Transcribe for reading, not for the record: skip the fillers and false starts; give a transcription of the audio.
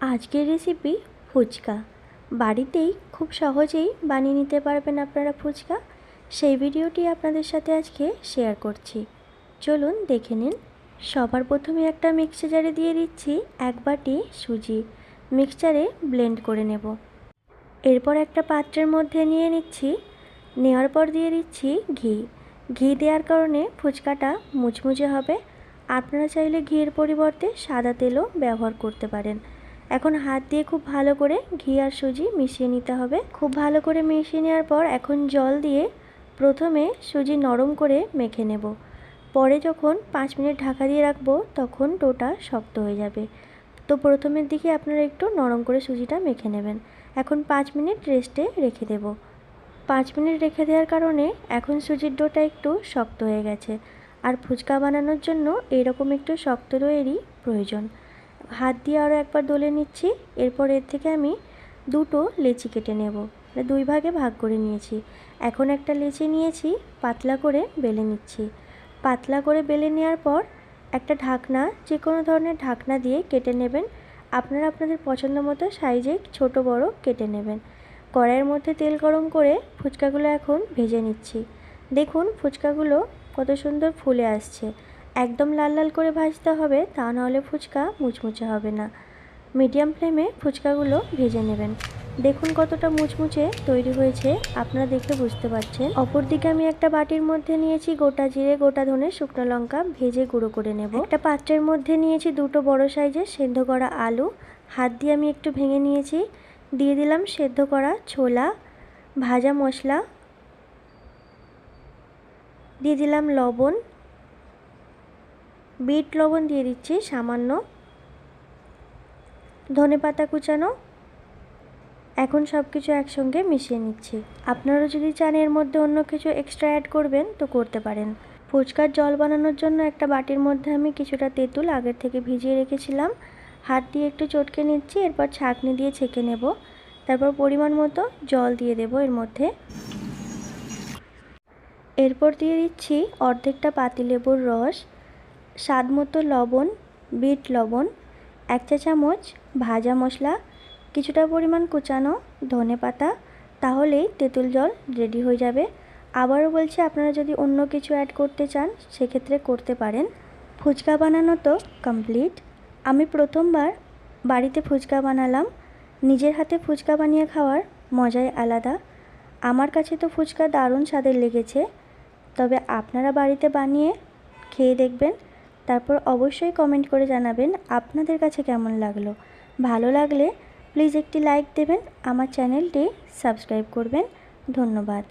আজকের রেসিপি ফুচকা। বাড়িতেই খুব সহজেই বানিয়ে নিতে পারবেন আপনারা ফুচকা। সেই ভিডিওটি আপনাদের সাথে আজকে শেয়ার করছি, চলুন দেখে নিন। সবার প্রথমে একটা মিক্সচার জারে দিয়ে দিচ্ছি 1 বাটি সুজি, মিক্সচারে ব্লেন্ড করে নেব। এরপর একটা পাত্রের মধ্যে নিয়ে নিচ্ছি, নেওয়ার পর দিয়ে দিচ্ছি ঘি দেওয়ার কারণে ফুচকাটা মুচমুচে হবে। আপনারা চাইলে ঘিয়ের পরিবর্তে সাদা তেলও ব্যবহার করতে পারেন। এখন হাত দিয়ে খুব ভালো করে ঘি আর সুজি মিশিয়ে নিতে হবে। খুব ভালো করে মিশিয়ে নেওয়ার পর এখন জল দিয়ে প্রথমে সুজি নরম করে মেখে নেব। পরে যখন 5 মিনিট ঢাকা দিয়ে রাখবো তখন ডোটা শক্ত হয়ে যাবে। তো প্রথমের দিকে আপনারা একটু নরম করে সুজিটা মেখে নেবেন। এখন 5 মিনিট রেস্টে রেখে দেব। 5 মিনিট রেখে দেওয়ার কারণে এখন সুজির ডোটা একটু শক্ত হয়ে গেছে। আর ফুচকা বানানোর জন্য এরকম একটু শক্ত ডোয়েরই প্রয়োজন। হাত দিয়ে আরও একবার দলে নিচ্ছি। এরপর এর থেকে আমি দুটো লেচি কেটে নেব। 2 ভাগে ভাগ করে নিয়েছি। এখন একটা লেচি নিয়েছি, পাতলা করে বেলে নিচ্ছি। পাতলা করে বেলে নেওয়ার পর একটা ঢাকনা, যে কোনো ধরনের ঢাকনা দিয়ে কেটে নেবেন। আপনারা আপনাদের পছন্দ মতো সাইজে ছোট বড় কেটে নেবেন। কড়াইয়ের মধ্যে তেল গরম করে ফুচকাগুলো এখন ভেজে নিচ্ছি। দেখুন ফুচকাগুলো কত সুন্দর ফুলে আসছে। একদম লাল লাল করে ভাজতে হবে, তা নাহলে ফুচকা মুচমুচে হবে না। মিডিয়াম ফ্লেমে ফুচকাগুলো ভেজে নেবেন। দেখুন কতটা মুচমুচে তৈরি হয়েছে, আপনারা দেখে বুঝতে পারছেন। অপরদিকে আমি একটা বাটির মধ্যে নিয়েছি গোটা জিরে, গোটা ধনে, শুকনো লঙ্কা ভেজে গুঁড়ো করে নেব। একটা পাত্রের মধ্যে নিয়েছি দুটো বড় সাইজের সেদ্ধ করা আলু, হাত দিয়ে আমি একটু ভেঙে নিয়েছি। দিয়ে দিলাম সেদ্ধ করা ছোলা, ভাজা মশলা, দিয়ে দিলাম লবণ, বিট লবণ দিয়ে দিচ্ছি সামান্য, ধনেপাতা কুচানো। এখন সব কিছু একসঙ্গে মিশিয়ে নিচ্ছি। আপনারা যদি চান এর মধ্যে অন্য কিছু এক্সট্রা অ্যাড করবেন তো করতে পারেন। ফুচকার জল বানানোর জন্য একটা বাটির মধ্যে আমি কিছুটা তেঁতুল আগের থেকে ভিজিয়ে রেখেছিলাম, হাত দিয়ে একটু চটকে নিচ্ছি। এরপর ছাঁকনি দিয়ে ছেঁকে নেব। তারপর পরিমাণ মতো জল দিয়ে দেব এর মধ্যে। এরপর দিয়ে দিচ্ছি অর্ধেকটা পাতিলেবুর রস, স্বাদ মতো লবণ, বিট লবণ, 1 চা চামচ ভাজা মশলা, কিছুটা পরিমাণ কুচানো ধনেপাতা। তাহলেই তেঁতুল জল রেডি হয়ে যাবে। আবারও বলছি, আপনারা যদি অন্য কিছু অ্যাড করতে চান সেক্ষেত্রে করতে পারেন। ফুচকা বানানো তো কমপ্লিট। আমি প্রথমবার বাড়িতে ফুচকা বানালাম। নিজের হাতে ফুচকা বানিয়ে খাওয়ার মজাই আলাদা। আমার কাছে তো ফুচকা দারুণ স্বাদের লেগেছে। তবে আপনারা বাড়িতে বানিয়ে খেয়ে দেখবেন, তারপর অবশ্যই কমেন্ট করে জানাবেন আপনাদের কাছে কেমন লাগলো। ভালো লাগলে প্লিজ একটি লাইক দেবেন, আমার চ্যানেলটি সাবস্ক্রাইব করবেন। ধন্যবাদ।